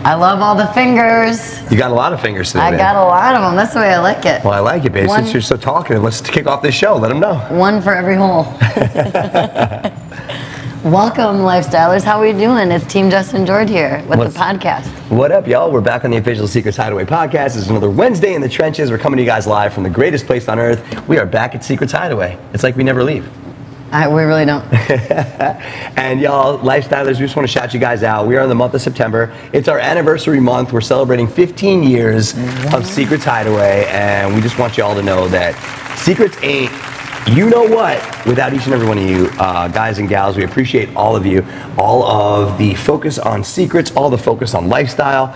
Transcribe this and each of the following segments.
I love all the fingers. You got a lot of fingers today, I got a lot of them. That's the way I like it. Well, I like it, babe. Since you're so talkative, let's kick off this show. Let them know. One for every hole. Welcome, lifestylers. How are we doing? It's Team Jess and Jordan here with the podcast. What up, y'all? We're back on the official Secrets Hideaway Podcast. It's another Wednesday in the trenches. We're coming to you guys live from the greatest place on earth. We are back at Secrets Hideaway. It's like we never leave. We really don't. And y'all, lifestylers, we just want to shout you guys out. We are in the month of September. It's our anniversary month. We're celebrating 15 years of Secrets Hideaway, and we just want you all to know that Secrets ain't you know what without each and every one of you guys and gals. We appreciate all of you, all of the focus on secrets, all the focus on lifestyle,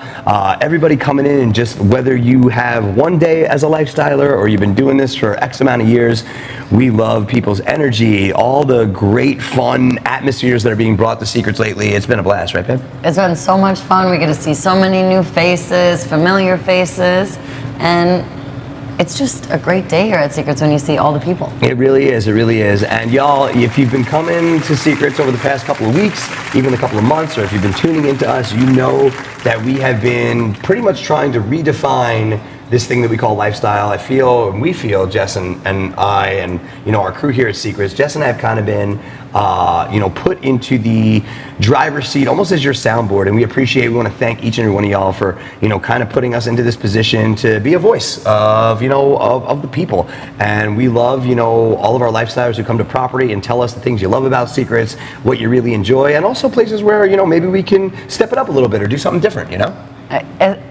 everybody coming in, and just whether you have one day as a lifestyler or you've been doing this for X amount of years, we love people's energy, all the great fun atmospheres that are being brought to Secrets lately. It's been a blast, right, babe? It's been so much fun. We get to see so many new faces, familiar faces, and it's just a great day here at Secrets when you see all the people. It really is, it really is. And y'all, if you've been coming to Secrets over the past couple of weeks, even a couple of months, or if you've been tuning into us, you know that we have been pretty much trying to redefine this thing that we call lifestyle. I feel, and we feel, Jess and I, and our crew here at Secrets, Jess and I have kind of been put into the driver's seat almost as your soundboard, and we want to thank each and every one of y'all for kind of putting us into this position to be a voice of the people. And we love all of our lifestylers who come to property and tell us the things you love about Secrets, what you really enjoy, and also places where maybe we can step it up a little bit or do something different.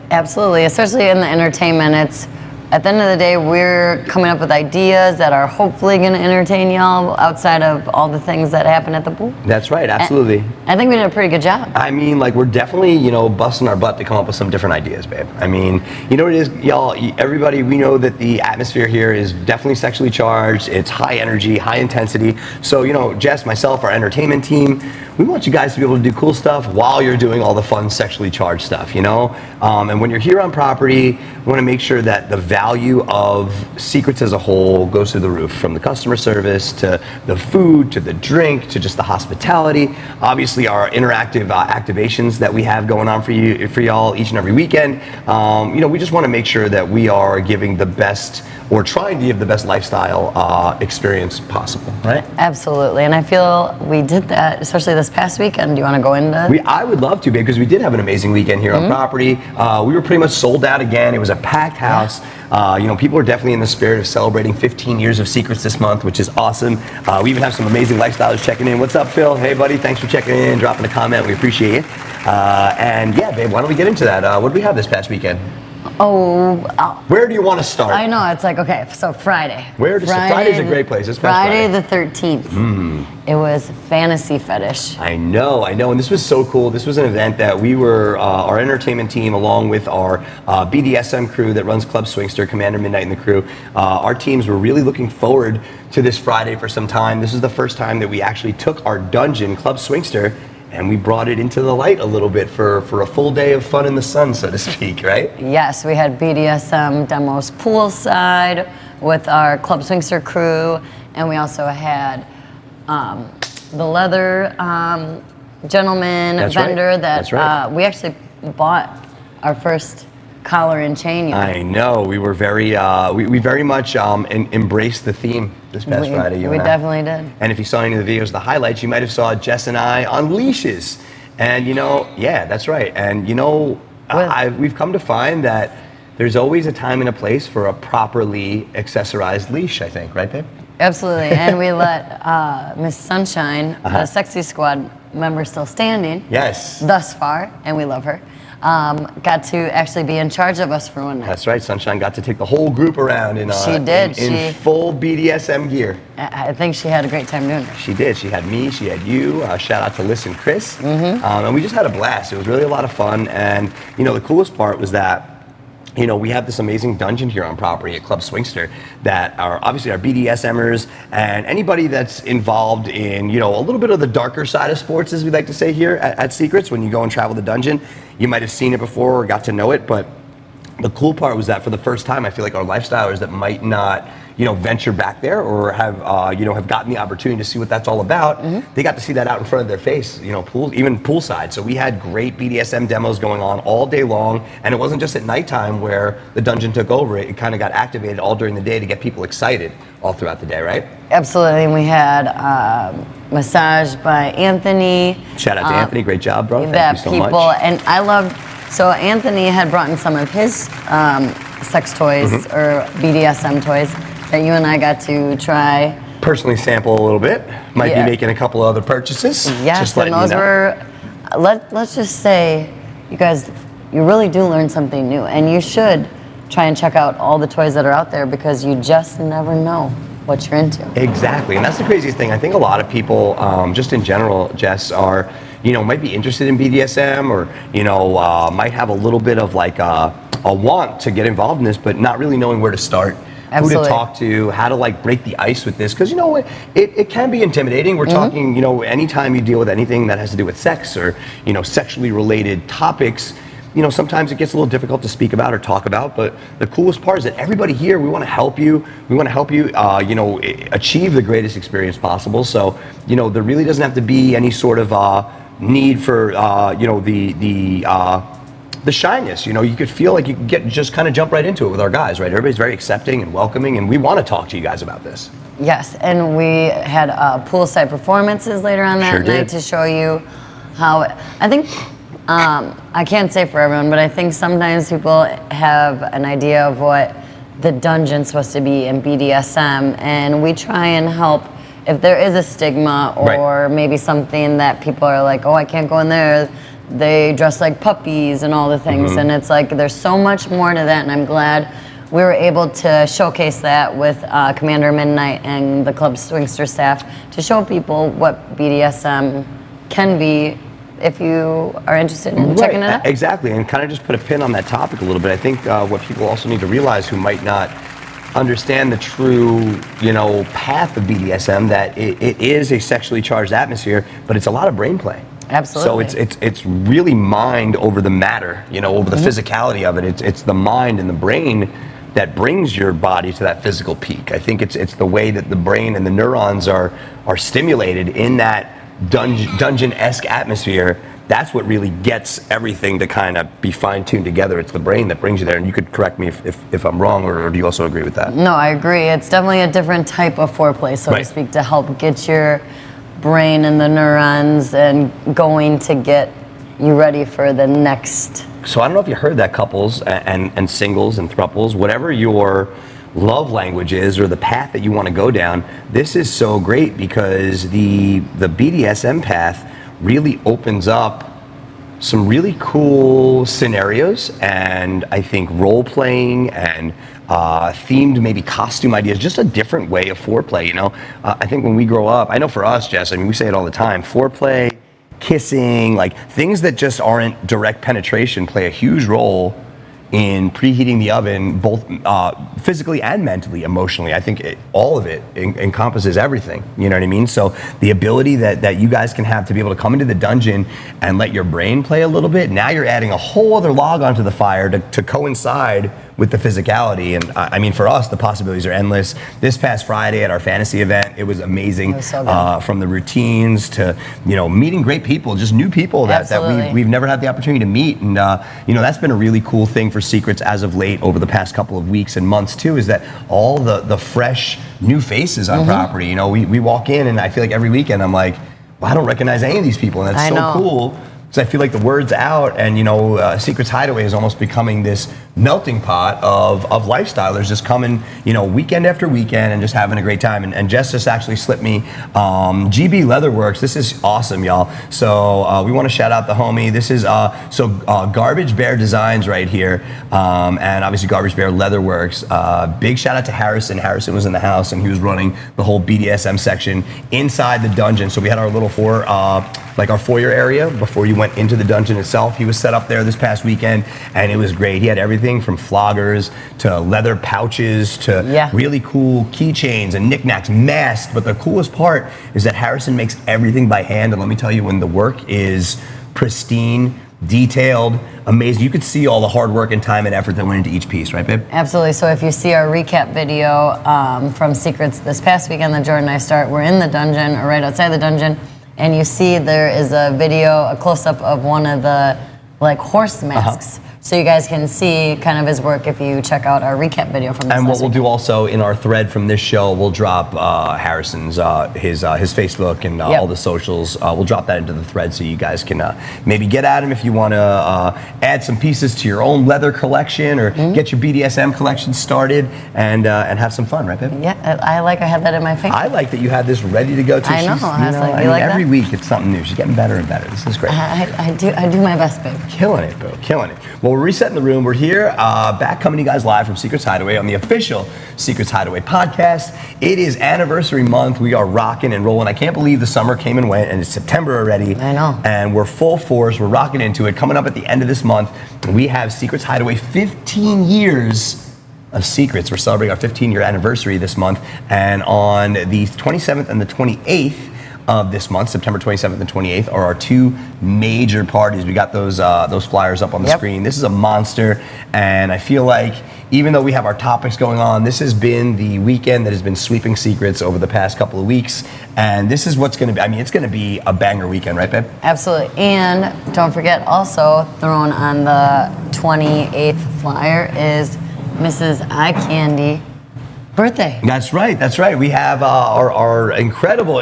Absolutely, especially in the entertainment. It's at the end of the day, we're coming up with ideas that are hopefully going to entertain y'all outside of all the things that happen at the pool. That's right, absolutely. I think we did a pretty good job. I mean, we're definitely, busting our butt to come up with some different ideas, babe. I mean, what it is, y'all, everybody, we know that the atmosphere here is definitely sexually charged. It's high energy, high intensity. So, Jess, myself, our entertainment team, we want you guys to be able to do cool stuff while you're doing all the fun sexually charged stuff, And when you're here on property, we want to make sure that the value of Secrets as a whole goes through the roof, from the customer service to the food to the drink to just the hospitality. Obviously, our interactive activations that we have going on for y'all each and every weekend. We just want to make sure that we are giving the best, or trying to give the best lifestyle experience possible, right? Absolutely, and I feel we did that, especially this past weekend. Do you want to go into? I would love to, babe, because we did have an amazing weekend here on property. We were pretty much sold out again. It was a packed house. People are definitely in the spirit of celebrating 15 years of Secrets this month, which is awesome. We even have some amazing lifestylers checking in. What's up, Phil? Hey, buddy, thanks for checking in, dropping a comment. We appreciate it. And yeah, babe, why don't we get into that? What did we have this past weekend? Where do you want to start? I know, it's okay, so Friday. Friday's a great place. It's Friday the 13th. It was Fantasy Fetish. I know, and this was so cool. This was an event that we were, our entertainment team, along with our BDSM crew that runs Club Swingster, Commander Midnight and the crew, our teams were really looking forward to this Friday for some time. This is the first time that we actually took our dungeon, Club Swingster, and we brought it into the light a little bit for a full day of fun in the sun, so to speak, right? Yes, we had BDSM demos poolside with our Club Swingster crew, and we also had the leather gentleman vendor that we actually bought our first collar and chain. I know, we were very, we very much embraced the theme this past Friday. We definitely did. And if you saw any of the videos, the highlights, you might have saw Jess and I on leashes. And yeah, that's right. And we've come to find that there's always a time and a place for a properly accessorized leash, I think, right, babe? Absolutely, and we let Miss Sunshine, the Sexy Squad member still standing, thus far, and we love her, got to actually be in charge of us for one night. That's right, Sunshine got to take the whole group around in full BDSM gear. I think she had a great time doing it. She did. She had me, she had you. Shout out to Liz and Chris. And we just had a blast. It was really a lot of fun, and the coolest part was that we have this amazing dungeon here on property at Club Swingster that are obviously our BDSMers and anybody that's involved in, a little bit of the darker side of sports, as we like to say here at Secrets. When you go and travel the dungeon, you might have seen it before or got to know it, but the cool part was that for the first time, I feel like our lifestylers that might not, venture back there or have gotten the opportunity to see what that's all about, they got to see that out in front of their face, even poolside. So we had great BDSM demos going on all day long, and it wasn't just at nighttime where the dungeon took over. It kind of got activated all during the day to get people excited all throughout the day, right? Absolutely. And we had massage by Anthony. Shout out to Anthony, great job, bro. Thank you so much. And I loved, so Anthony had brought in some of his sex toys or BDSM toys that you and I got to try. Personally sample a little bit. Might be making a couple of other purchases. Yes, and those were, let's just say, you guys, you really do learn something new, and you should try and check out all the toys that are out there because you just never know what you're into. Exactly, and that's the craziest thing. I think a lot of people, just in general, Jess, are, might be interested in BDSM or, might have a little bit of like a want to get involved in this, but not really knowing where to start. Absolutely. Who to talk to, how to like break the ice with this, because it can be intimidating. We're talking, anytime you deal with anything that has to do with sex or sexually related topics, sometimes it gets a little difficult to speak about or talk about. But the coolest part is that everybody here, we want to help you. We want to help you, achieve the greatest experience possible. So there really doesn't have to be any sort of need for the shyness. You could feel like you could just kind of jump right into it with our guys, right? Everybody's very accepting and welcoming, and we want to talk to you guys about this. Yes, and we had poolside performances later on that night to show you how, I think, I can't say for everyone, but I think sometimes people have an idea of what the dungeon's supposed to be in BDSM, and we try and help if there is a stigma or maybe something that people are like, oh, I can't go in there. They dress like puppies and all the things, and it's like there's so much more to that, and I'm glad we were able to showcase that with Commander Midnight and the Club Swingster staff to show people what BDSM can be if you are interested in checking it out. Exactly, and kind of just put a pin on that topic a little bit. I think what people also need to realize who might not understand the true, path of BDSM, that it is a sexually charged atmosphere, but it's a lot of brain play. Absolutely. So it's really mind over the matter, over the physicality of it. It's the mind and the brain that brings your body to that physical peak. I think it's the way that the brain and the neurons are stimulated in that dungeon-esque atmosphere. That's what really gets everything to kind of be fine-tuned together. It's the brain that brings you there. And you could correct me if I'm wrong, or do you also agree with that? No, I agree. It's definitely a different type of foreplay, so to speak, to help get your brain and the neurons and going to get you ready for the next. So I don't know if you heard that, couples and singles and thruples, whatever your love language is or the path that you want to go down, this is so great because the BDSM path really opens up some really cool scenarios, and I think role playing and themed maybe costume ideas, just a different way of foreplay. I think when we grow up, I know for us, Jess, we say it all the time, foreplay, kissing, like things that just aren't direct penetration play a huge role in preheating the oven, both physically and mentally, emotionally. I think all of it encompasses everything, you know what I mean? So the ability that you guys can have to be able to come into the dungeon and let your brain play a little bit, now you're adding a whole other log onto the fire to coincide with the physicality. And for us, the possibilities are endless. This past Friday at our fantasy event, it was amazing. It was so good. From the routines to, meeting great people, just new people that we've never had the opportunity to meet. And, that's been a really cool thing for Secrets as of late over the past couple of weeks and months too, is that all the fresh new faces on property. We walk in and I feel like every weekend I'm like, well, I don't recognize any of these people. And that's so cool. Because I feel like the word's out, and Secrets Hideaway is almost becoming this melting pot of lifestylers just coming, weekend after weekend and just having a great time. And Jess just actually slipped me GB Leatherworks. This is awesome, y'all. So we want to shout out the homie. This is Garbage Bear Designs right here, and obviously Garbage Bear Leatherworks. Big shout out to Harrison. Harrison was in the house and he was running the whole BDSM section inside the dungeon. So we had our little our foyer area before you went into the dungeon itself. He was set up there this past weekend and it was great. He had everything from floggers to leather pouches to really cool keychains and knickknacks, masks. But the coolest part is that Harrison makes everything by hand. And let me tell you, when the work is pristine, detailed, amazing. You could see all the hard work and time and effort that went into each piece, right, babe? Absolutely. So if you see our recap video from Secrets this past weekend that Jordan and I start, we're in the dungeon or right outside the dungeon, and you see there is a video, a close-up of one of the like horse masks. So you guys can see kind of his work if you check out our recap video from this. And what we'll do also in our thread from this show, we'll drop Harrison's his Facebook and all the socials. We'll drop that into the thread so you guys can maybe get at him if you want to add some pieces to your own leather collection or get your BDSM collection started and have some fun, right, babe? Yeah, I had that in my face. I like that you had this ready to go too. I know. Every week it's something new. She's getting better and better. This is great. I do my best, babe. Killing it, bro. Killing it. Well, we're resetting the room. We're here, back coming to you guys live from Secrets Hideaway on the official Secrets Hideaway podcast. It is anniversary month. We are rocking and rolling. I can't believe the summer came and went, and it's September already. I know. And we're full force. We're rocking into it. Coming up at the end of this month, we have Secrets Hideaway 15 years of Secrets. We're celebrating our 15-year anniversary this month, and on the 27th and the 28th of this month, September 27th and 28th, are our two major parties. We got those flyers up on the screen. This is a monster, and I feel like even though we have our topics going on, this has been the weekend that has been sweeping Secrets over the past couple of weeks, and this is what's going to be, it's going to be a banger weekend, right, babe? Absolutely, and don't forget also, thrown on the 28th flyer is Mrs. Eye Candy birthday. That's right. We have our incredible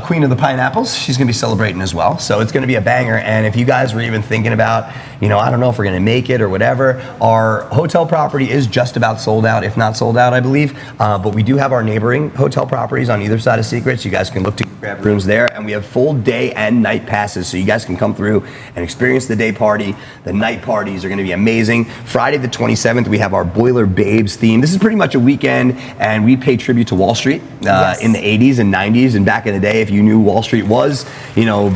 Queen of the Pineapples. She's going to be celebrating as well. So it's going to be a banger. And if you guys were even thinking about, I don't know if we're going to make it or whatever, our hotel property is just about sold out, if not sold out, I believe. But we do have our neighboring hotel properties on either side of Secrets. You guys can look to grab rooms there. And we have full day and night passes. So you guys can come through and experience the day party. The night parties are going to be amazing. Friday the 27th, we have our Boiler Babes theme. This is pretty much a weekend, and we pay tribute to Wall Street in the 80s and 90s. And back in the day, if you knew Wall Street was,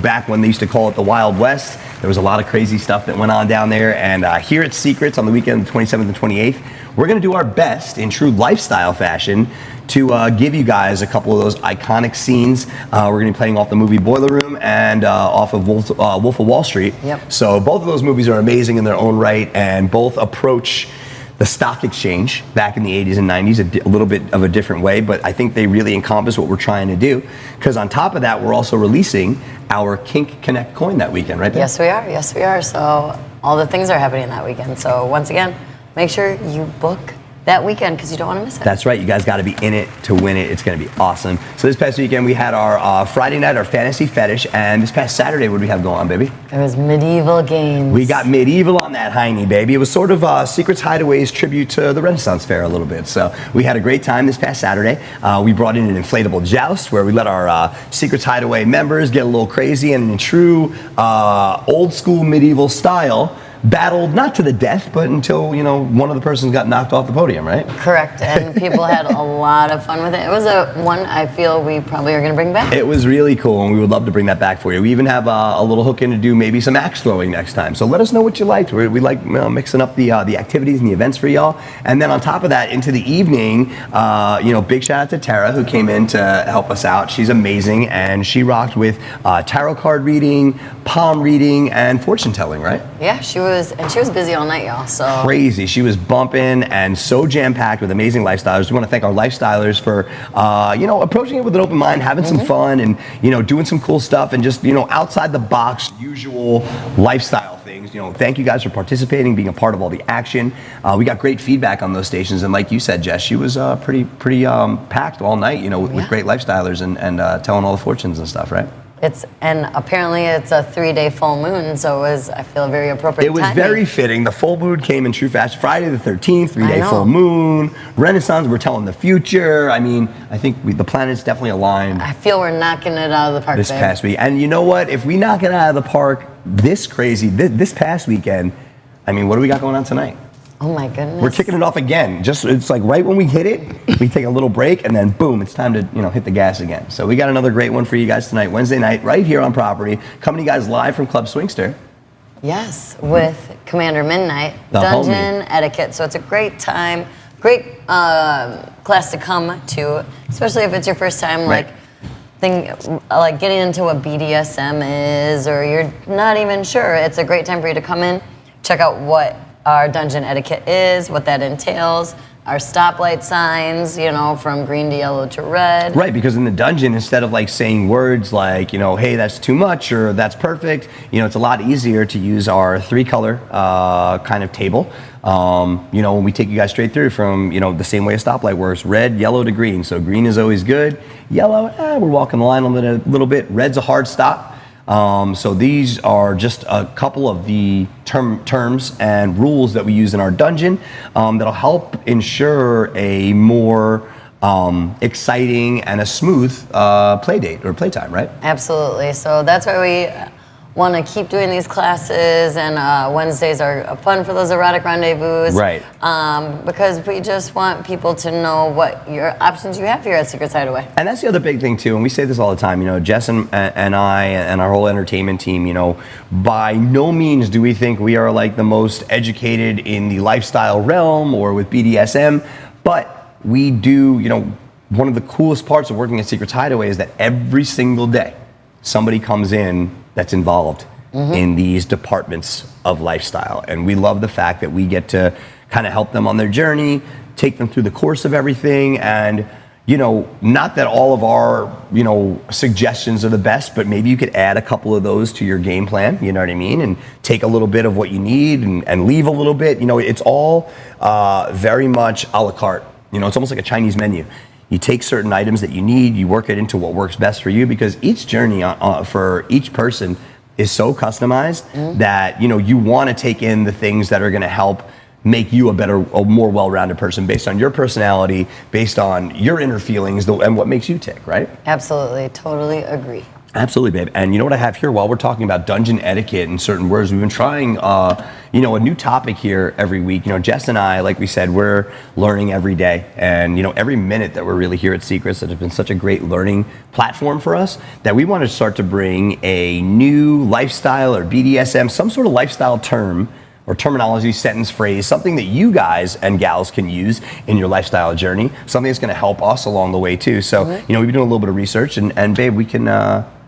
back when they used to call it the Wild West, there was a lot of crazy stuff that went on down there. And here at Secrets on the weekend, the 27th and 28th, we're going to do our best in true lifestyle fashion to give you guys a couple of those iconic scenes. We're going to be playing off the movie Boiler Room and off of Wolf of Wall Street. Yep. So both of those movies are amazing in their own right, and both approach the stock exchange back in the 80s and 90s a little bit of a different way, but I think they really encompass what we're trying to do. Because on top of that, we're also releasing our Kink Connect coin that weekend, right there? Yes, we are. So all the things are happening that weekend. So once again, make sure you book that weekend because you don't want to miss it. That's right. You guys got to be in it to win it. It's going to be awesome. So this past weekend, we had our Friday night, our fantasy fetish, and this past Saturday, what did we have going on, baby? It was medieval games. We got medieval on that hiney, baby. It was sort of Secrets Hideaway's tribute to the Renaissance Fair a little bit. So we had a great time this past Saturday. We brought in an inflatable joust where we let our Secrets Hideaway members get a little crazy, and in true old school medieval style, battled not to the death, but until one of the persons got knocked off the podium, right? Correct, and people had a lot of fun with it. It was one I feel we probably are going to bring back. It was really cool, and we would love to bring that back for you. We even have a little hook in to do maybe some axe throwing next time. So let us know what you liked. We like mixing up the activities and the events for y'all. And then on top of that, into the evening, big shout out to Tara who came in to help us out. She's amazing, and she rocked with tarot card reading, palm reading, and fortune telling, right? Yeah, she was busy all night, y'all. So crazy. She was bumping and so jam-packed with amazing lifestylers. We want to thank our lifestylers for, approaching it with an open mind, having some fun, and doing some cool stuff, and just outside the box, usual lifestyle things. Thank you guys for participating, being a part of all the action. We got great feedback on those stations, and like you said, Jess, she was pretty packed all night. With great lifestylers and telling all the fortunes and stuff, right? And apparently it's a 3-day full moon, so it was, I feel, a very appropriate It was timing. very fitting. The full moon came in true fashion. Friday the 13th, 3-day full moon. Renaissance, we're telling the future. I think the planets definitely aligned. I feel we're knocking it out of the park this past week. And you know what? If we knock it out of the park this crazy, this past weekend, what do we got going on tonight? Oh my goodness. We're kicking it off again. It's like right when we hit it, we take a little break, and then boom, it's time to hit the gas again. So we got another great one for you guys tonight, Wednesday night, right here on property, coming to you guys live from Club Swingster. Yes, with Commander Midnight, The Dungeon homie. Etiquette. So it's a great time, great class to come to, especially if it's your first time. Right. Like like getting into what BDSM is, or you're not even sure, it's a great time for you to come in, check out what our dungeon etiquette is, what that entails, our stoplight signs, from green to yellow to red. Right, because in the dungeon, instead of like saying words like, hey, that's too much or that's perfect, it's a lot easier to use our 3-color kind of table. When we take you guys straight through from, the same way a stoplight works, red, yellow to green. So green is always good. Yellow, we're walking the line a little bit. Red's a hard stop. So these are just a couple of the terms and rules that we use in our dungeon that'll help ensure a more exciting and a smooth play date or playtime, right? Absolutely. So that's why we want to keep doing these classes, and Wednesdays are fun for those erotic rendezvous. Right. Because we just want people to know what your options you have here at Secrets Hideaway. And that's the other big thing too, and we say this all the time, Jess and I and our whole entertainment team, by no means do we think we are like the most educated in the lifestyle realm or with BDSM, but we do, one of the coolest parts of working at Secrets Hideaway is that every single day somebody comes in that's involved in these departments of lifestyle. And we love the fact that we get to kind of help them on their journey, take them through the course of everything. And, not that all of our, suggestions are the best, but maybe you could add a couple of those to your game plan, you know what I mean? And take a little bit of what you need and leave a little bit. It's all very much a la carte. It's almost like a Chinese menu. You take certain items that you need, you work it into what works best for you, because each journey for each person is so customized that you want to take in the things that are going to help make you a more well-rounded person based on your personality, based on your inner feelings, and what makes you tick, right? Absolutely, totally agree. Absolutely, babe. And you know what I have here? While we're talking about dungeon etiquette and certain words, we've been trying, a new topic here every week. Jess and I, like we said, we're learning every day. And, every minute that we're really here at Secrets, that has been such a great learning platform for us, that we want to start to bring a new lifestyle or BDSM, some sort of lifestyle term or terminology, sentence, phrase, something that you guys and gals can use in your lifestyle journey, something that's going to help us along the way too. So, we've been doing a little bit of research, and babe, we can,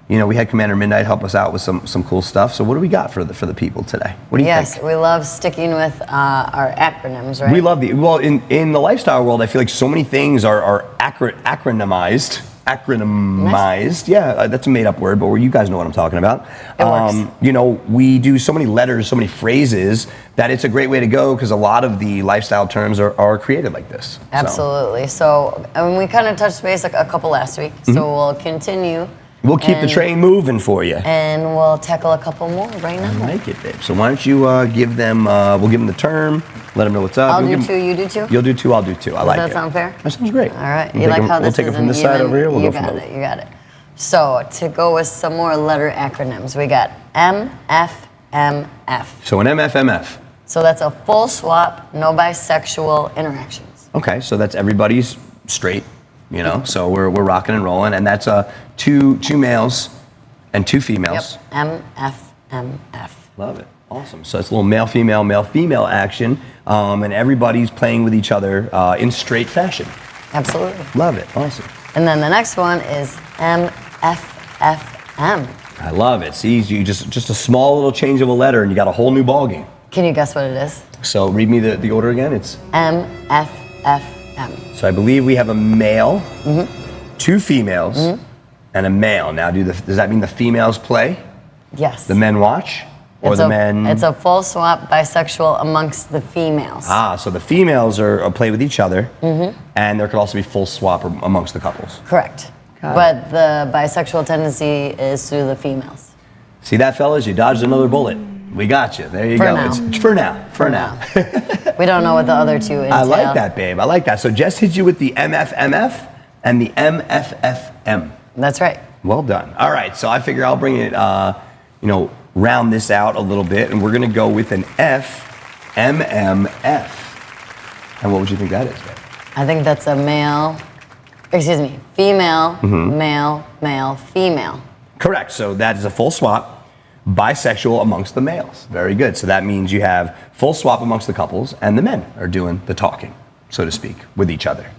we had Commander Midnight help us out with some cool stuff. So what do we got for the people today? What do you think? Yes, we love sticking with our acronyms, right? We love in the lifestyle world, I feel like so many things are acronymized. Nice. Yeah, that's a made-up word, but you guys know what I'm talking about. It works. We do so many letters, so many phrases that it's a great way to go, because a lot of the lifestyle terms are created like this. Absolutely. So we kind of touched base a couple last week, so we'll continue. We'll keep the train moving for you. And we'll tackle a couple more right now. I like it, babe. So why don't you give them, we'll give them the term, let them know what's up. I'll do 2, you do 2? You'll do 2, I'll do 2. I like it. Does that sound fair? That sounds great. All right. We'll take it from this side over here. We'll go from You got it. So to go with some more letter acronyms, we got MFMF. So an MFMF. So that's a full swap, no bisexual interactions. Okay, so that's everybody's straight. So we're rocking and rolling, and that's two males and 2 females. Yep, MFMF. Love it, awesome. So it's a little male-female action, and everybody's playing with each other in straight fashion. Absolutely. Love it, awesome. And then the next one is MFFM. I love it. See, you just a small little change of a letter, and you got a whole new ball game. Can you guess what it is? So read me the order again. It's MFFM. So I believe we have a male, 2 females, and a male. Now, does that mean the females play? Yes. The men watch? Or men? It's a full swap bisexual amongst the females. So the females are play with each other, and there could also be full swap amongst the couples. Correct. But the bisexual tendency is through the females. See that, fellas? You dodged another bullet. We got you. There you go. Now. It's for now. We don't know what the other 2 entail. I like that, babe. I like that. So Jess hit you with the MFMF and the MFFM. That's right. Well done. All right. So I figure I'll bring it, round this out a little bit, and we're going to go with an FMMF. And what would you think that is, babe? I think that's a female, male, female. Correct. So that is a full swap. Bisexual amongst the males. Very good. So that means you have full swap amongst the couples, and the men are doing the talking, so to speak, with each other.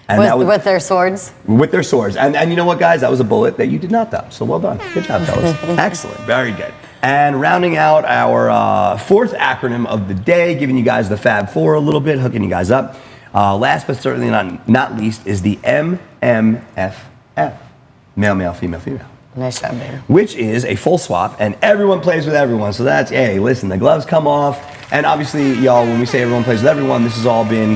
And with their swords? With their swords. And you know what, guys? That was a bullet that you did not dodge. So well done. Good job, fellas. Excellent. Very good. And rounding out our fourth acronym of the day, giving you guys the Fab Four a little bit, hooking you guys up. Last but certainly not least is the MMFF. Male, male, female, female. Nice job, baby. Which is a full swap, and everyone plays with everyone. So that's, hey, listen, the gloves come off. And obviously, y'all, when we say everyone plays with everyone, this has all been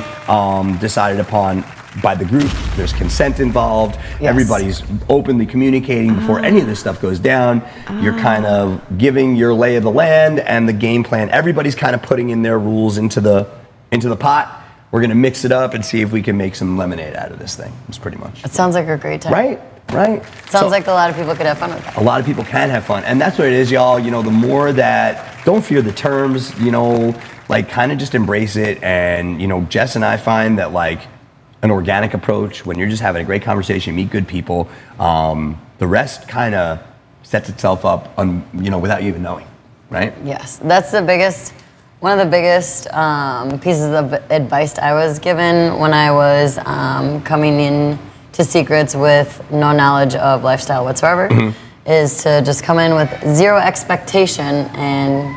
decided upon by the group. There's consent involved. Yes. Everybody's openly communicating before any of this stuff goes down. You're kind of giving your lay of the land and the game plan. Everybody's kind of putting in their rules into the pot. We're gonna mix it up and see if we can make some lemonade out of this thing. It's pretty much. It sounds like a great time. Right. Sounds like a lot of people could have fun with that. A lot of people can have fun, and that's what it is, y'all. You know, the more that, don't fear the terms, you know, like kind of just embrace it. And, you know, Jess and I find that like an organic approach, when you're just having a great conversation, meet good people, the rest kind of sets itself up on, you know, without you even knowing, right? Yes, that's one of the biggest pieces of advice I was given when I was coming in to Secrets with no knowledge of lifestyle whatsoever, is to just come in with zero expectation and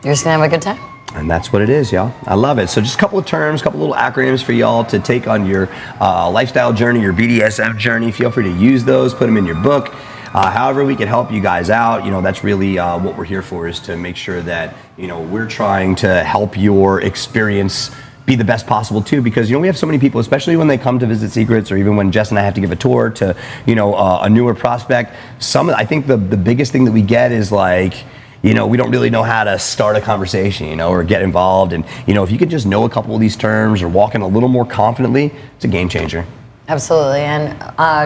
you're just gonna have a good time. And that's what it is, y'all. I love it. So just a couple of terms, a couple little acronyms for y'all to take on your lifestyle journey, your BDSM journey. Feel free to use those, put them in your book. However we can help you guys out, you know, that's really what we're here for, is to make sure that, you know, we're trying to help your experience be the best possible too, because, you know, we have so many people, especially when they come to visit Secrets, or even when Jess and I have to give a tour to, you know, a newer prospect. I think the biggest thing that we get is like, you know, we don't really know how to start a conversation, you know, or get involved. And, you know, if you could just know a couple of these terms or walk in a little more confidently, it's a game changer. Absolutely. And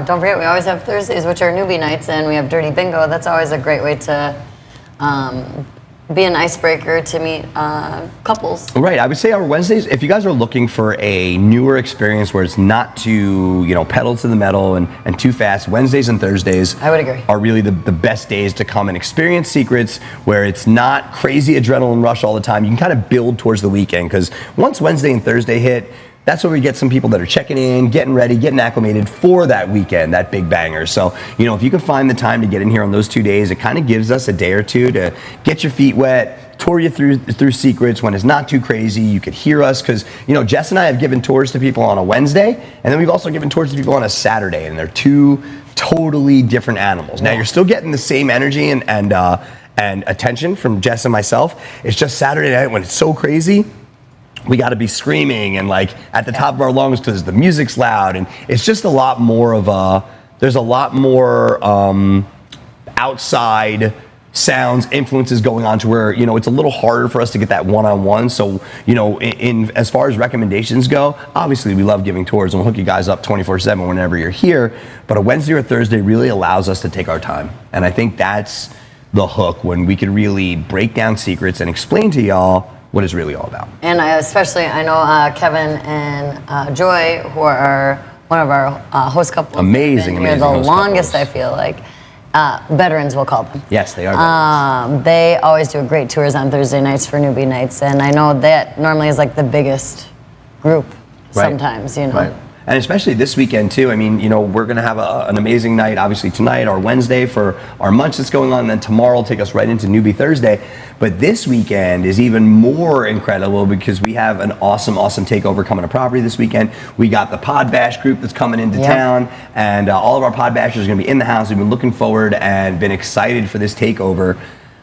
don't forget, we always have Thursdays, which are newbie nights, and we have Dirty Bingo. That's always a great way to be an icebreaker to meet couples. Right. I would say our Wednesdays, if you guys are looking for a newer experience where it's not too, you know, pedal to the metal and too fast, Wednesdays and Thursdays, I would agree, are really the best days to come and experience Secrets, where it's not crazy adrenaline rush all the time. You can kind of build towards the weekend, because once Wednesday and Thursday hit, that's where we get some people that are checking in, getting ready, getting acclimated for that weekend, that big banger. So, you know, if you can find the time to get in here on those 2 days, it kind of gives us a day or two to get your feet wet, tour you through Secrets when it's not too crazy. You could hear us, because, you know, Jess and I have given tours to people on a Wednesday, and then we've also given tours to people on a Saturday, and they're two totally different animals. Now, you're still getting the same energy and attention from Jess and myself. It's just Saturday night, when it's so crazy, we got to be screaming and like at the top of our lungs because the music's loud, and it's just a lot more of there's a lot more outside sounds, influences going on, to where, you know, it's a little harder for us to get that one-on-one. So, you know, in as far as recommendations go, obviously we love giving tours and we'll hook you guys up 24/7 whenever you're here, but a Wednesday or Thursday really allows us to take our time. And I think that's the hook, when we can really break down Secrets and explain to y'all what it's really all about. And I know Kevin and Joy, who are one of our host couples. Amazing the longest couples. I feel like. Veterans, we'll call them. Yes, they are veterans. They always do great tours on Thursday nights for newbie nights, and I know that normally is like the biggest group sometimes, you know. Right. And especially this weekend too. I mean, you know, we're gonna have an amazing night, obviously tonight, our Wednesday, for our munch that's going on, and then tomorrow will take us right into Newbie Thursday. But this weekend is even more incredible, because we have an awesome takeover coming to property this weekend. We got the Pod Bash group that's coming into town, and all of our Pod Bashers are gonna be in the house. We've been looking forward and been excited for this takeover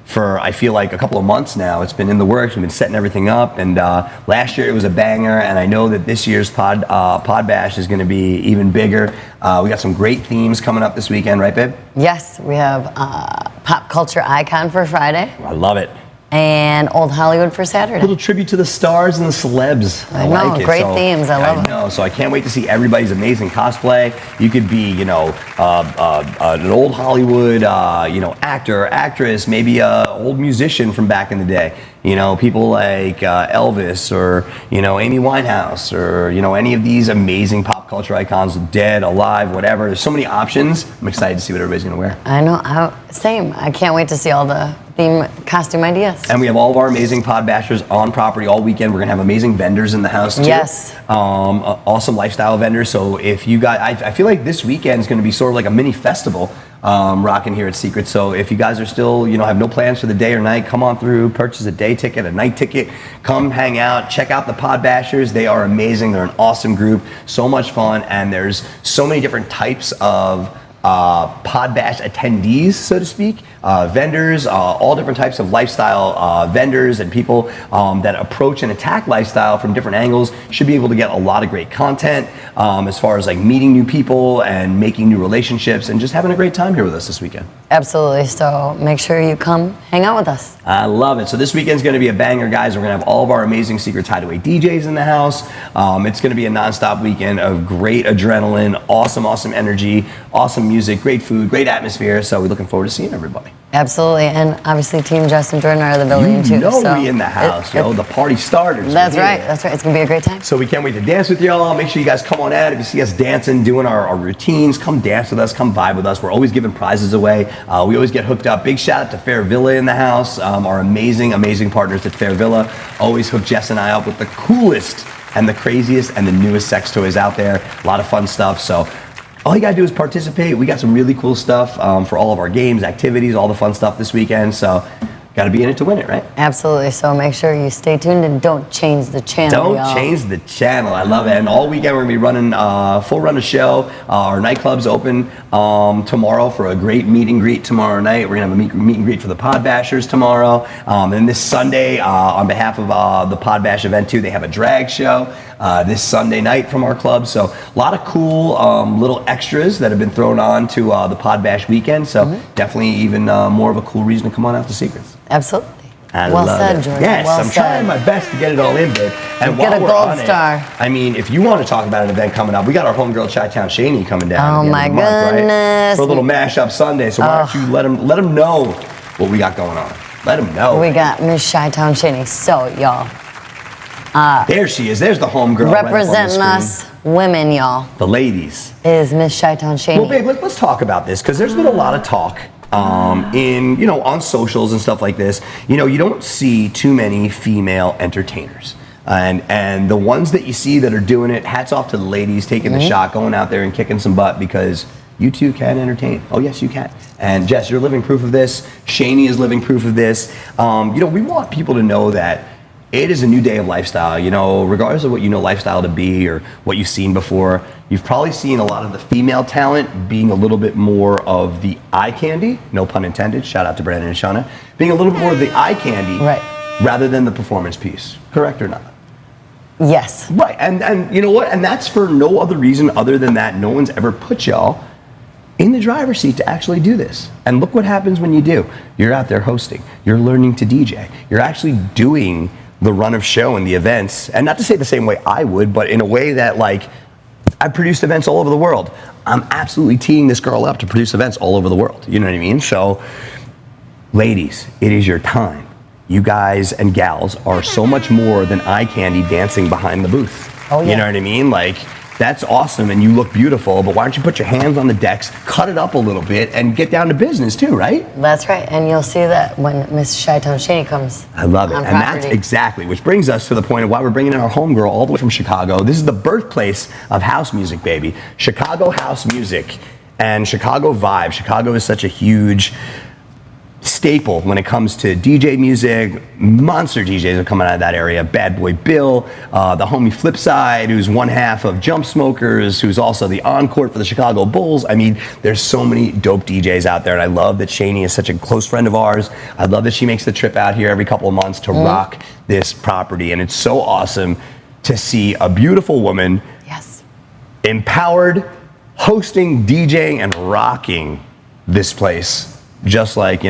for, I feel like, a couple of months now. It's been in the works. We've been setting everything up, and last year it was a banger, and I know that this year's Pod Bash is going to be even bigger. We got some great themes coming up this weekend, right, babe? Yes, we have Pop Culture Icon for Friday. I love it. And Old Hollywood for Saturday. A little tribute to the stars and the celebs. I know, like it. Great themes. I love it. I know, so I can't wait to see everybody's amazing cosplay. You could be, you know, an old Hollywood, you know, actor, actress, maybe an old musician from back in the day. You know, people like Elvis, or, you know, Amy Winehouse, or, you know, any of these amazing pop culture icons, dead, alive, whatever. There's so many options. I'm excited to see what everybody's gonna wear. I know, same. I can't wait to see all the theme costume ideas. And we have all of our amazing pod bashers on property all weekend. We're gonna have amazing vendors in the house too. Yes. Awesome lifestyle vendors. So if you guys, I feel like this weekend is gonna be sort of like a mini festival rocking here at Secrets. So if you guys are still, have no plans for the day or night, come on through, purchase a day ticket, a night ticket, come hang out, check out the pod bashers. They are amazing. They're an awesome group, so much fun, and there's so many different types of pod bash attendees, so to speak, vendors, all different types of lifestyle vendors and people that approach and attack lifestyle from different angles. Should be able to get a lot of great content as far as like meeting new people and making new relationships and just having a great time here with us this weekend. Absolutely. So make sure you come hang out with us. I love it. So this weekend's going to be a banger, guys. We're going to have all of our amazing Secrets Hideaway DJs in the house. It's going to be a nonstop weekend of great adrenaline, awesome energy, awesome music, great food, great atmosphere. So we're looking forward to seeing everybody. Absolutely. And obviously Team Jess and Jordan are the building too. We in the house, the party starters. That's right. That's right. It's going to be a great time. So we can't wait to dance with y'all. Make sure you guys come on out. If you see us dancing, doing our routines, come dance with us, come vibe with us. We're always giving prizes away. We always get hooked up. Big shout out to Fair Villa in the house. Our amazing partners at Fair Villa always hook Jess and I up with the coolest and the craziest and the newest sex toys out there. A lot of fun stuff. So all you gotta do is participate. We got some really cool stuff for all of our games, activities, all the fun stuff this weekend. So gotta be in it to win it, right? Absolutely. So make sure you stay tuned and don't change the channel. Don't change the channel. I love it. And all weekend we're gonna be running full run of show. Our nightclub's open tomorrow for a great meet and greet tomorrow night. We're gonna have a meet and greet for the Pod Bashers tomorrow. And this Sunday, on behalf of the Pod Bash event too, they have a drag show this Sunday night from our club. So a lot of cool little extras that have been thrown on to the Pod Bash weekend. So definitely even more of a cool reason to come on out to Secrets. Absolutely. Well said, Jordan. Yes, well I'm said. trying my best to get it all in, babe. And get while a we're gold on star. It, I mean, if you want to talk about an event coming up, we got our homegirl Chi-Town Shani coming down. Oh my goodness. Right? For a little mashup Sunday. So why don't you let them know what we got going on? Let them know. We got Miss Chi-Town Shani. So y'all. There she is. There's the homegirl. Representing right us women, y'all. The ladies. Is Miss Chi-Town Shani. Well, babe, let's talk about this because there's been a lot of talk. On socials and stuff like this, you don't see too many female entertainers. And the ones that you see that are doing it, hats off to the ladies taking the shot, going out there and kicking some butt because you too can entertain. Oh yes, you can. And Jess, you're living proof of this. Shani is living proof of this. We want people to know that it is a new day of lifestyle. Regardless of what lifestyle to be or what you've seen before, you've probably seen a lot of the female talent being a little bit more of the eye candy, no pun intended, shout out to Brandon and Shauna, being a little bit more of the eye candy rather than the performance piece. Correct or not? Yes. Right, and you know what? And that's for no other reason other than that no one's ever put y'all in the driver's seat to actually do this. And look what happens when you do. You're out there hosting, you're learning to DJ, you're actually doing the run of show and the events, and not to say the same way I would, but in a way that I've produced events all over the world. I'm absolutely teeing this girl up to produce events all over the world. You know what I mean? So, ladies, it is your time. You guys and gals are so much more than eye candy dancing behind the booth. Oh, yeah. You know what I mean? That's awesome and you look beautiful, but why don't you put your hands on the decks, cut it up a little bit, and get down to business too, right? That's right, and you'll see that when Miss Chi-Town Shani comes. I love it, and that's exactly, which brings us to the point of why we're bringing in our homegirl all the way from Chicago. This is the birthplace of house music, baby. Chicago house music and Chicago vibe. Chicago is such a huge staple when it comes to DJ music. Monster DJs are coming out of that area. Bad Boy Bill, the homie Flipside, who's one half of Jump Smokers, who's also the encore for the Chicago Bulls. I mean, there's so many dope DJs out there, and I love that Shani is such a close friend of ours. I love that she makes the trip out here every couple of months to rock this property, and it's so awesome to see a beautiful woman, empowered, hosting, DJing, and rocking this place, just like,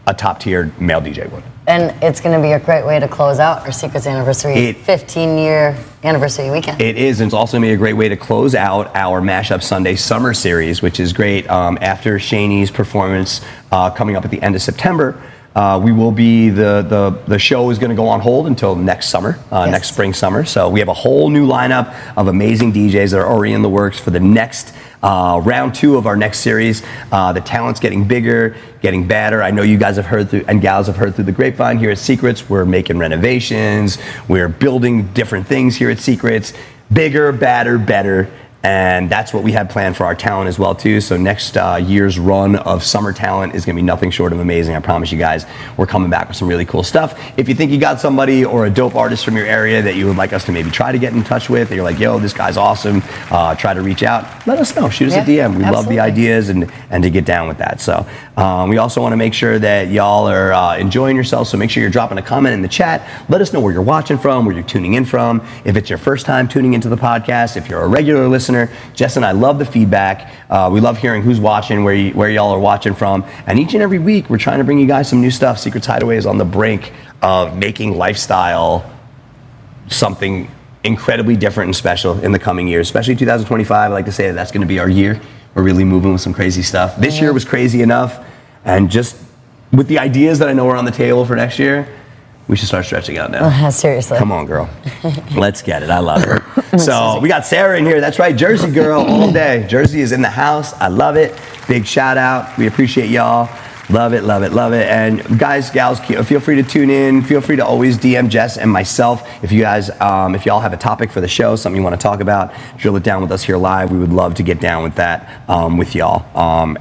a top-tier male DJ would. And it's going to be a great way to close out our Secrets anniversary, 15-year anniversary weekend. It is, and it's also going to be a great way to close out our Mashup Sunday Summer Series, which is great after Shani's performance coming up at the end of September. We will be, the show is going to go on hold until next summer, next spring, summer. So we have a whole new lineup of amazing DJs that are already in the works for the next round 2 of our next series. The talent's getting bigger, getting better. I know you guys have heard through, and gals have heard through the grapevine here at Secrets. We're making renovations. We're building different things here at Secrets. Bigger, badder, better. And that's what we had planned for our talent as well too. So next year's run of summer talent is gonna be nothing short of amazing. I promise you guys, we're coming back with some really cool stuff. If you think you got somebody or a dope artist from your area that you would like us to maybe try to get in touch with, or you're like, yo, this guy's awesome, try to reach out, let us know, shoot us a DM. We love the ideas and to get down with that. So we also wanna make sure that y'all are enjoying yourselves, so make sure you're dropping a comment in the chat. Let us know where you're watching from, where you're tuning in from. If it's your first time tuning into the podcast, if you're a regular listener, Jess and I love the feedback. We love hearing who's watching, where y'all are watching from. And each and every week, we're trying to bring you guys some new stuff. Secrets Hideaway is on the brink of making lifestyle something incredibly different and special in the coming years, especially 2025. I like to say that's going to be our year. We're really moving with some crazy stuff. This year was crazy enough, and just with the ideas that I know are on the table for next year, we should start stretching out now. Seriously. Come on, girl. Let's get it. I love it. So we got Sarah in here. That's right, Jersey girl all day. Jersey is in the house. I love it. Big shout out. We appreciate y'all. Love it, love it, love it. And guys, gals, feel free to tune in. Feel free to always DM Jess and myself. If you guys, if y'all have a topic for the show, something you want to talk about, drill it down with us here live. We would love to get down with that with y'all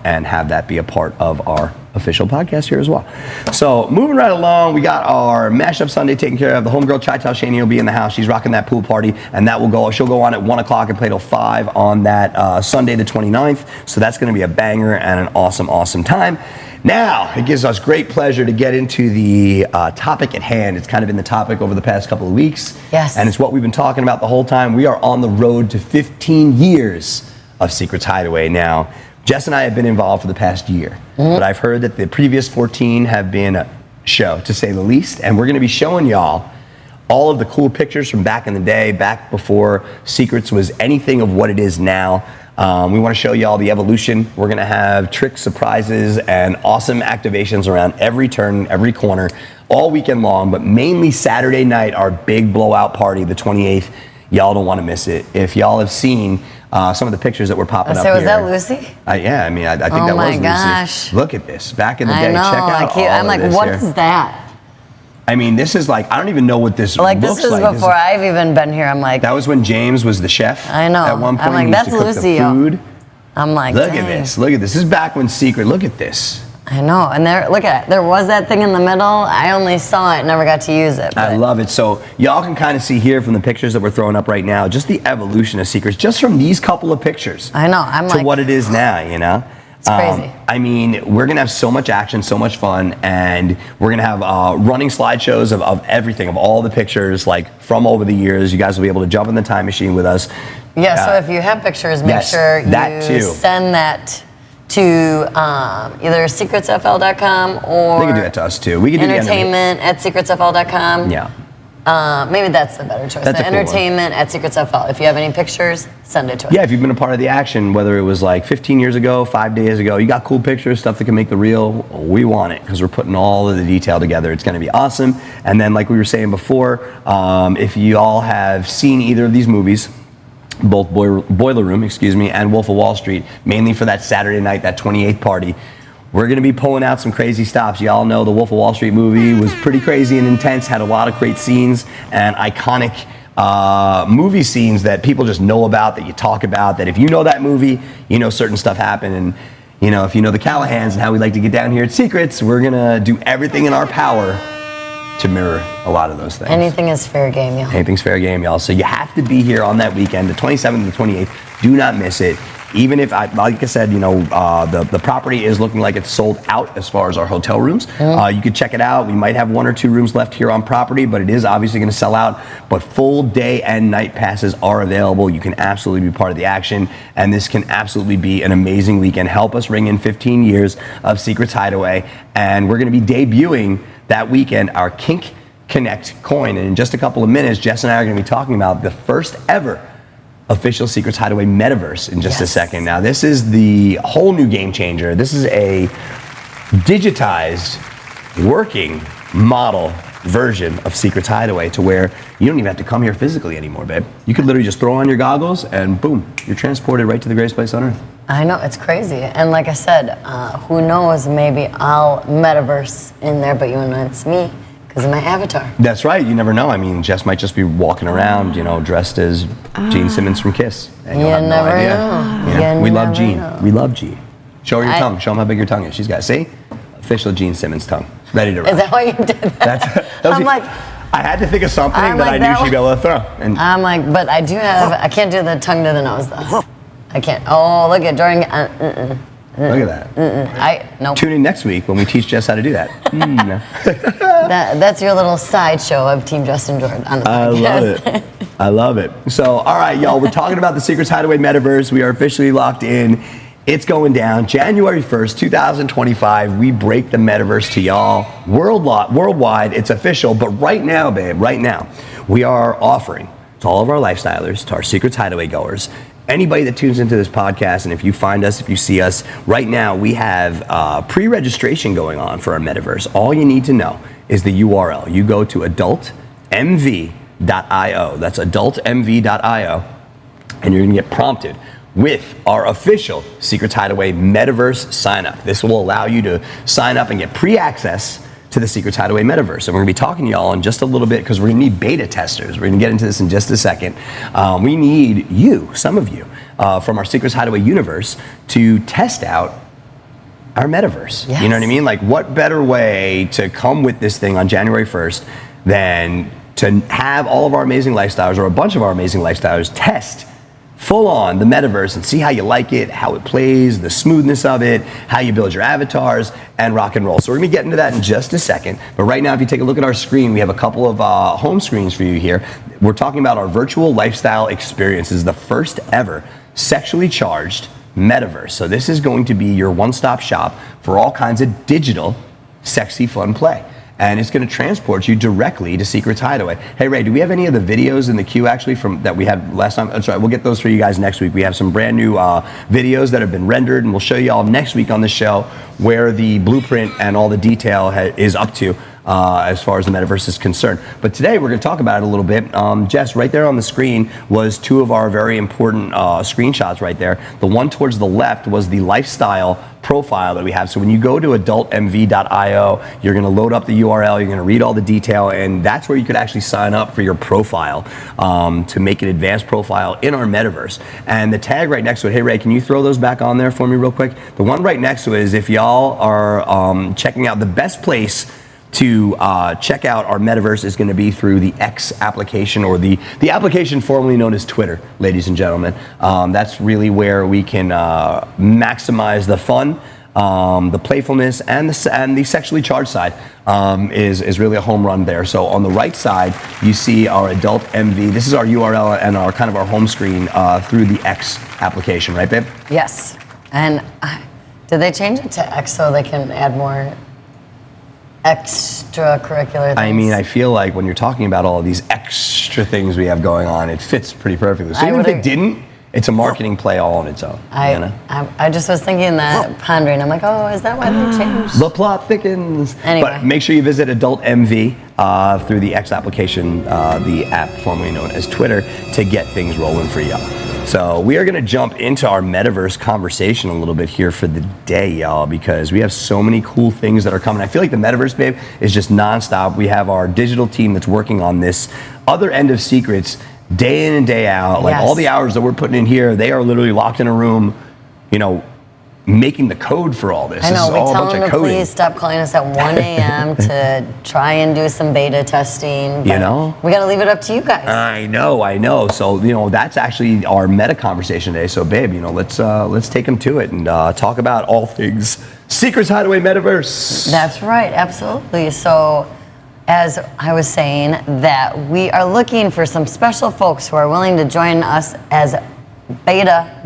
and have that be a part of our official podcast here as well. So moving right along, we got our Mashup Sunday taken care of. The homegirl Chai-Tal Shaney will be in the house. She's rocking that pool party, and that will go. She'll go on at 1 o'clock and play till 5 on that Sunday the 29th. So that's going to be a banger and an awesome, awesome time. Now, it gives us great pleasure to get into the topic at hand. It's kind of been the topic over the past couple of weeks. Yes. And it's what we've been talking about the whole time. We are on the road to 15 years of Secrets Hideaway now. Jess and I have been involved for the past year, but I've heard that the previous 14 have been a show, to say the least, and we're gonna be showing y'all all of the cool pictures from back in the day, back before Secrets was anything of what it is now. We wanna show y'all the evolution. We're gonna have tricks, surprises, and awesome activations around every turn, every corner, all weekend long, but mainly Saturday night, our big blowout party, the 28th. Y'all don't wanna miss it. If y'all have seen some of the pictures that were popping up here. Was that Lucy? Yeah, I mean, I think that was Lucy. Oh my gosh. Look at this. Back in the day, I know, check out all I'm like, of this what here. is that? I mean, this is like, I don't even know what this Like, looks this is like. before I've even been here. I'm like, That was when James was the chef. I know. At one point, I'm like, he used that's to cook Lucy, the food. I'm like, Look dang. at this. Look at this. This is back when Secret. Look at this. I know, and there, look at it. There was that thing in the middle. I only saw it, never got to use it. I love it. So y'all can kind of see here from the pictures that we're throwing up right now, just the evolution of Secrets, just from these couple of pictures. I know. I'm to like, what it is now, you know? It's crazy. I mean, we're gonna have so much action, so much fun, and we're gonna have running slideshows of everything, of all the pictures, like from over the years. You guys will be able to jump in the time machine with us. Yeah, so if you have pictures, make sure you send that to either secretsfl.com or they can do that to us too. We can do entertainment at secretsfl.com. Yeah. Maybe that's the better choice. That's a cool entertainment at secretsfl. If you have any pictures, send it to us. Yeah, if you've been a part of the action, whether it was like 15 years ago, 5 days ago, you got cool pictures, stuff that can make the reel, we want it because we're putting all of the detail together. It's going to be awesome. And then like we were saying before, if you all have seen either of these movies, both Boiler Room, and Wolf of Wall Street, mainly for that Saturday night, that 28th party, we're going to be pulling out some crazy stops. Y'all know the Wolf of Wall Street movie was pretty crazy and intense, had a lot of great scenes and iconic movie scenes that people just know about, that you talk about, that if you know that movie, you know certain stuff happened. And you know, if you know the Callahans and how we like to get down here at Secrets, we're going to do everything in our power to mirror a lot of those things. Anything is fair game, y'all. Anything's fair game, y'all. So you have to be here on that weekend, the 27th and the 28th. Do not miss it. Even if, like I said, you know, the property is looking like it's sold out as far as our hotel rooms. You could check it out. We might have 1 or 2 rooms left here on property, but it is obviously going to sell out. But full day and night passes are available. You can absolutely be part of the action, and this can absolutely be an amazing weekend. Help us ring in 15 years of Secrets Hideaway, and we're going to be debuting that weekend our Kink Connect coin. And in just a couple of minutes, Jess and I are going to be talking about the first ever official Secrets Hideaway metaverse in just a second. Now, this is the whole new game changer. This is a digitized working model version of Secrets Hideaway to where you don't even have to come here physically anymore, babe. You could literally just throw on your goggles and boom, you're transported right to the greatest place on earth. I know, it's crazy. And like I said, who knows, maybe I'll metaverse in there, but you know it's me because of my avatar. That's right, you never know. I mean, Jess might just be walking around, dressed as Gene Simmons from Kiss. And you'll have no idea. Know. We love Gene. We love Gene. Show her your tongue. Show them how big your tongue is. She's got it. See? Official Gene Simmons tongue. Ready to rock. Is that why you did that? I had to think of something that I knew she'd be able to throw. And I'm like, but I can't do the tongue to the nose though. I can't. Oh, look at Jordan. Look at that. Nope. Tune in next week when we teach Jess how to do that. That's your little sideshow of Team Jess and Jordan on the podcast. I love it. So, all right, y'all, we're talking about the Secrets Hideaway Metaverse. We are officially locked in. It's going down January 1st, 2025. We break the metaverse to y'all worldwide. It's official. But right now, babe, we are offering to all of our lifestylers, to our Secrets Hideaway goers, anybody that tunes into this podcast, and if you find us, if you see us, right now we have pre-registration going on for our metaverse. All you need to know is the URL. You go to adultmv.io. That's adultmv.io, and you're gonna get prompted with our official Secrets Hideaway Metaverse sign up. This will allow you to sign up and get pre-access to the Secrets Hideaway Metaverse. And we're gonna be talking to y'all in just a little bit because we're gonna need beta testers. We're gonna get into this in just a second. We need you, some of you, from our Secrets Hideaway universe to test out our metaverse. Yes. You know what I mean? Like, what better way to come with this thing on January 1st than to have all of our amazing lifestyles, or a bunch of our amazing lifestyles, test full on the metaverse and see how you like it, how it plays, the smoothness of it, how you build your avatars, and rock and roll. So we're gonna get into that in just a second. But right now, if you take a look at our screen, we have a couple of home screens for you here. We're talking about our virtual lifestyle experience. This is the first ever sexually charged metaverse. So this is going to be your one-stop shop for all kinds of digital, sexy, fun play. And it's going to transport you directly to Secrets Hideaway. Hey Ray, do we have any of the videos in the queue actually from that we had last time? That's right, we'll get those for you guys next week. We have some brand new videos that have been rendered, and we'll show you all next week on the show where the blueprint and all the detail is up to as far as the metaverse is concerned. But today we're going to talk about it a little bit. Jess, right there on the screen was two of our very important screenshots right there. The one towards the left was the lifestyle profile that we have. So when you go to adultmv.io, you're going to load up the URL, you're going to read all the detail, and that's where you could actually sign up for your profile to make an advanced profile in our metaverse. And the tag right next to it, hey Ray, can you throw those back on there for me real quick? The one right next to it is if y'all are checking out, the best place to check out our metaverse is going to be through the X application, or the application formerly known as Twitter, ladies and gentlemen. That's really where we can maximize the fun, the playfulness, and the sexually charged side is really a home run there. So on the right side, you see our Adult MV. This is our URL and our kind of our home screen through the X application, right, babe? Yes. And did they change it to X so they can add more extracurricular things? I mean, I feel like when you're talking about all of these extra things we have going on, it fits pretty perfectly. So even if it didn't, it's a marketing play all on its own. I just was thinking that, pondering. I'm like, oh, is that why they changed? The plot thickens. Anyway. But make sure you visit Adult MV through the X application, the app formerly known as Twitter, to get things rolling for y'all. So we are going to jump into our metaverse conversation a little bit here for the day, y'all, because we have so many cool things that are coming. I feel like the metaverse, babe, is just nonstop. We have our digital team that's working on this other end of Secrets day in and day out. Like all the hours that we're putting in here, they are literally locked in a room, making the code for all this. I know, we tell them to please stop calling us at 1 a.m. to try and do some beta testing. We got to leave it up to you guys. I know. So, that's actually our meta conversation today. So, babe, let's take them to it and talk about all things Secrets Hideaway Metaverse. That's right, absolutely. So, as I was saying, that we are looking for some special folks who are willing to join us as beta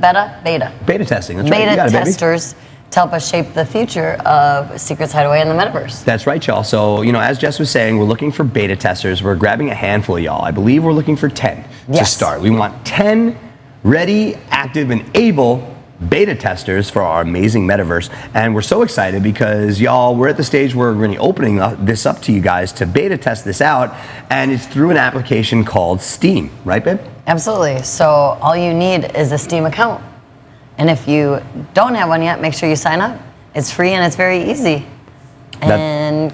testing. That's beta right. testers to help us shape the future of Secrets Hideaway and the metaverse. That's right, y'all. So, as Jess was saying, we're looking for beta testers. We're grabbing a handful of y'all. I believe we're looking for 10 to start. We want 10 ready, active, and able beta testers for our amazing metaverse, and we're so excited because y'all, we're at the stage where we're going to be opening this up to you guys to beta test this out, and it's through an application called Steam, right, babe? Absolutely. So all you need is a Steam account, and if you don't have one yet, make sure you sign up. It's free and it's very easy. And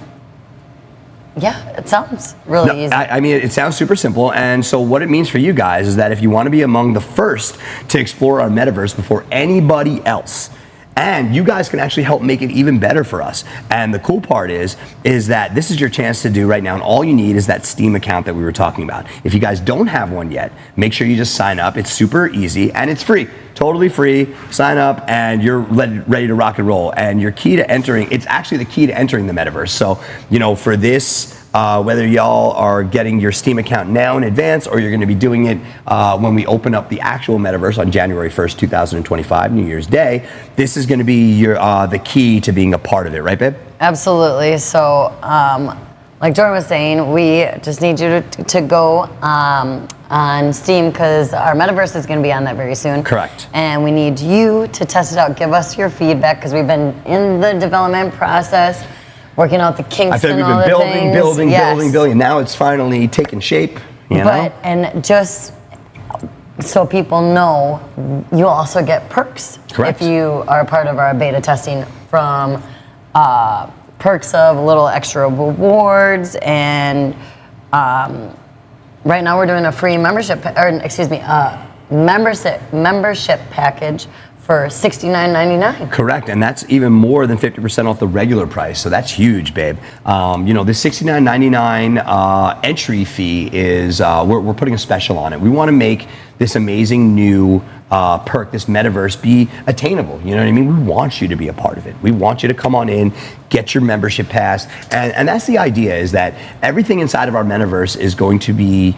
yeah, it sounds really easy. I mean, it sounds super simple. And so what it means for you guys is that if you want to be among the first to explore our metaverse before anybody else, and you guys can actually help make it even better for us. And the cool part is that this is your chance to do right now, and all you need is that Steam account that we were talking about. If you guys don't have one yet, make sure you just sign up. It's super easy and it's free, totally free. Sign up and you're ready to rock and roll. And your key to entering, it's actually the key to entering the metaverse. So, you know, for this, whether y'all are getting your Steam account now in advance or you're going to be doing it when we open up the actual metaverse on January 1st, 2025, New Year's Day, this is going to be your the key to being a part of it, right, babe? Absolutely. So, like Jordan was saying, we just need you to go on Steam because our metaverse is going to be on that very soon. Correct. And we need you to test it out. Give us your feedback because we've been in the development process, working out the kinks. I feel like and we've all been the things. building. Now it's finally taking shape. You know? But and just so people know, you also get perks. Correct. If you are a part of our beta testing, from perks of little extra rewards, and right now we're doing a free membership package for $69.99. Correct, and that's even more than 50% off the regular price, so that's huge, babe. You know, the $69.99 entry fee is, we're putting a special on it. We want to make this amazing new perk, this metaverse, be attainable. You know what I mean? We want you to be a part of it. We want you to come on in, get your membership pass, and that's the idea, is that everything inside of our metaverse is going to be,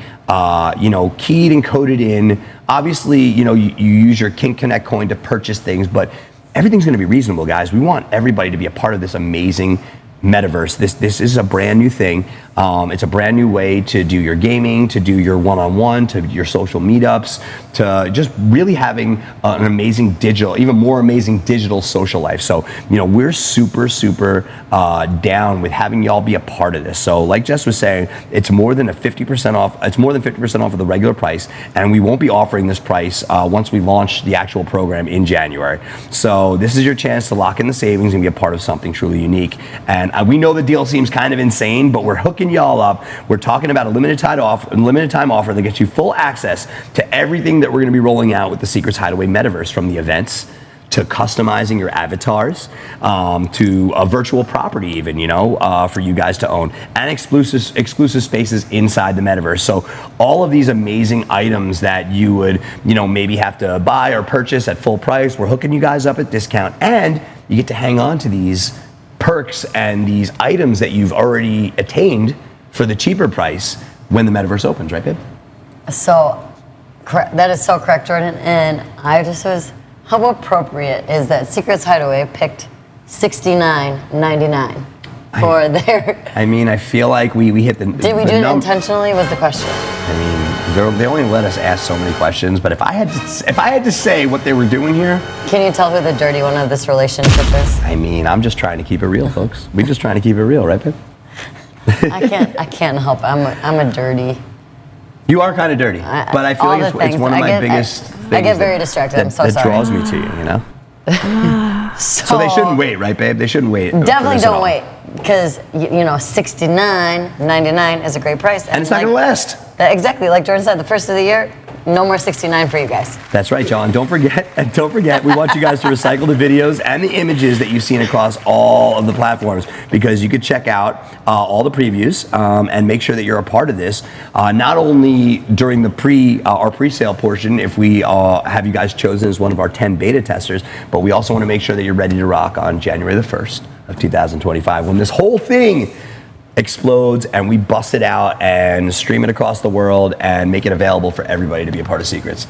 you know, keyed and coded in. Obviously, you know, you use your Kink Connect coin to purchase things, but everything's going to be reasonable, guys. We want everybody to be a part of this amazing metaverse. This is a brand new thing. It's a brand new way to do your gaming, to do your one-on-one, to your social meetups, to just really having an amazing digital, even more amazing digital social life. So, you know, we're super down with having y'all be a part of this. So like Jess was saying, it's more than 50% off. It's more than 50% off of the regular price, and we won't be offering this price once we launch the actual program in January. So this is your chance to lock in the savings and be a part of something truly unique. And we know the deal seems kind of insane, but we're hooking y'all up. We're talking about a limited time offer that gets you full access to everything that we're going to be rolling out with the Secrets Hideaway metaverse, from the events to customizing your avatars, to a virtual property even, you know, for you guys to own, and exclusive spaces inside the metaverse. So all of these amazing items that you would, you know, maybe have to buy or purchase at full price, we're hooking you guys up at discount, and you get to hang on to these perks and these items that you've already attained for the cheaper price when the metaverse opens, right, babe? So, that is so correct, Jordan. And I just was, how appropriate is that Secrets Hideaway picked $69.99 for their... I mean, I feel like we hit the... Did we do it intentionally, was the question. I mean, they only let us ask so many questions, but if I had to say what they were doing here... Can you tell who the dirty one of this relationship is? I mean, I'm just trying to keep it real, folks. We're just trying to keep it real, right, babe? I can't help it. I'm a dirty... You are kind of dirty, but I feel like it's one of my biggest things. I get very distracted. I'm so sorry. That draws me to you, you know? So they shouldn't wait, right, babe? They shouldn't wait. Definitely don't wait, because, you know, $69.99 is a great price. And it's not going to last. Exactly. Like Jordan said, the first of the year, no more $69 for you guys. That's right, John. Don't forget, we want you guys to recycle the videos and the images that you've seen across all of the platforms, because you could check out all the previews and make sure that you're a part of this, not only during the our pre-sale portion, if we have you guys chosen as one of our 10 beta testers, but we also want to make sure that you're ready to rock on January the 1st of 2025, when this whole thing explodes and we bust it out and stream it across the world and make it available for everybody to be a part of Secrets.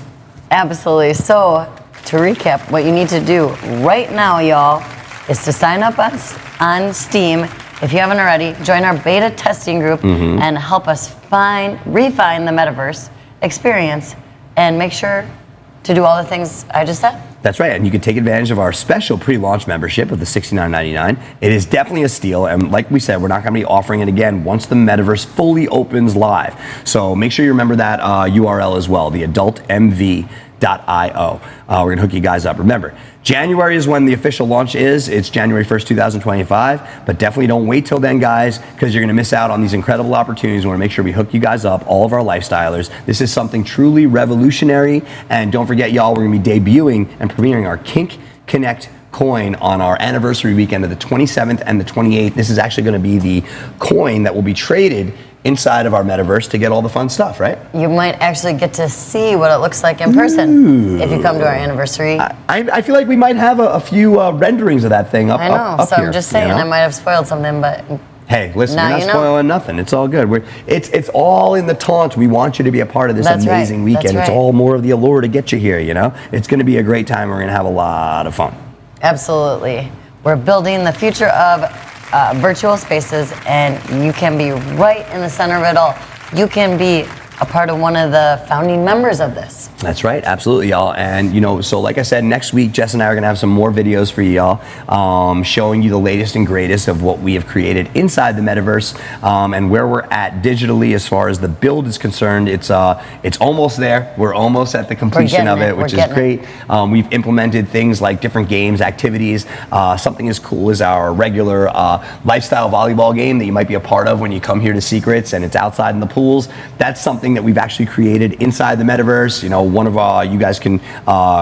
Absolutely. So to recap, what you need to do right now, y'all, is to sign up on Steam. If you haven't already, join our beta testing group and help us refine the metaverse experience, and make sure to do all the things I just said. That's right, and you can take advantage of our special pre-launch membership of the $69.99. It is definitely a steal, and like we said, we're not going to be offering it again once the metaverse fully opens live. So make sure you remember that URL as well, the adultmv.io. We're going to hook you guys up. Remember, January is when the official launch is. It's January 1st, 2025, but definitely don't wait till then, guys, because you're going to miss out on these incredible opportunities. We want to make sure we hook you guys up, all of our lifestylers. This is something truly revolutionary, and don't forget, y'all, we're going to be debuting and premiering our Kink Connect coin on our anniversary weekend of the 27th and the 28th. This is actually going to be the coin that will be traded inside of our metaverse to get all the fun stuff, right? You might actually get to see what it looks like in person if you come to our anniversary. I feel like we might have a few renderings of that thing up I know, up so here, I'm just saying, you know? I might have spoiled something, but hey, listen, now we're not you know. spoiling nothing. It's all good. It's all in the taunt. We want you to be a part of this That's amazing right. weekend. That's It's right. all more of the allure to get you here, you know? It's going to be a great time. We're going to have a lot of fun. absolutely. We're building the future of virtual spaces, and you can be right in the center of it all. You can be a part of one of the founding members of this. That's right, absolutely, y'all. And you know, so like I said, next week, Jess and I are gonna have some more videos for y'all, showing you the latest and greatest of what we have created inside the metaverse, and where we're at digitally as far as the build is concerned. It's almost there. We're almost at the completion of it, which is great. We've implemented things like different games, activities, something as cool as our regular lifestyle volleyball game that you might be a part of when you come here to Secrets, and it's outside in the pools. That's something that we've actually created inside the metaverse. You know, one of you guys can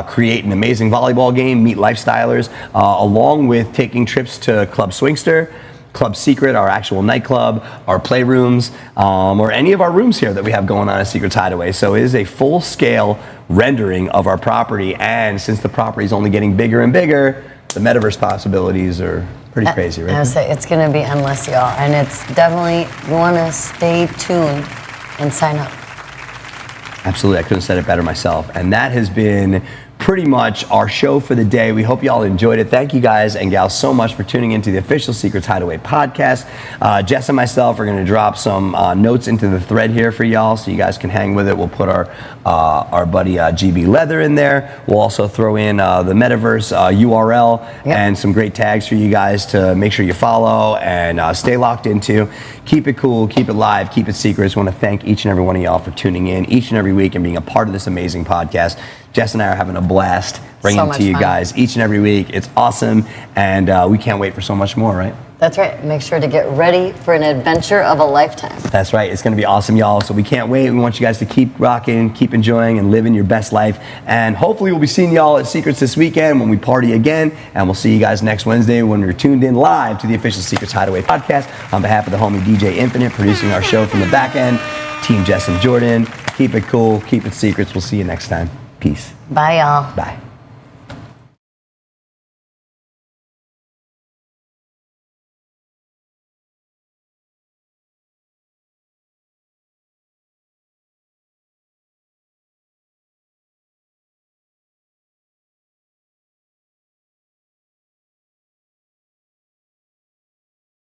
create an amazing volleyball game, meet lifestylers, along with taking trips to Club Swingster, Club Secret, our actual nightclub, our playrooms, or any of our rooms here that we have going on at Secrets Hideaway. So it is a full-scale rendering of our property, and since the property is only getting bigger and bigger, the metaverse possibilities are pretty crazy, right? I would say it's going to be endless, y'all, and it's definitely, you want to stay tuned and sign up. Absolutely, I couldn't have said it better myself. And that has been pretty much our show for the day. We hope you all enjoyed it. Thank you guys and gals so much for tuning into the official Secrets Hideaway podcast. Jess and myself are going to drop some notes into the thread here for y'all so you guys can hang with it. We'll put our buddy GB Leather in there. We'll also throw in the metaverse URL and some great tags for you guys to make sure you follow and stay locked into. Keep it cool, keep it live, keep it secret. I want to thank each and every one of y'all for tuning in each and every week and being a part of this amazing podcast. Jess and I are having a blast bringing it to you guys each and every week. It's awesome, and we can't wait for so much more, right? That's right. Make sure to get ready for an adventure of a lifetime. That's right. It's going to be awesome, y'all. So we can't wait. We want you guys to keep rocking, keep enjoying, and living your best life. And hopefully we'll be seeing y'all at Secrets this weekend when we party again. And we'll see you guys next Wednesday when we're tuned in live to the official Secrets Hideaway podcast. On behalf of the homie DJ Infinite, producing our show from the back end, Team Jess and Jordan, keep it cool, keep it secrets. We'll see you next time. Peace. Bye, y'all. Bye.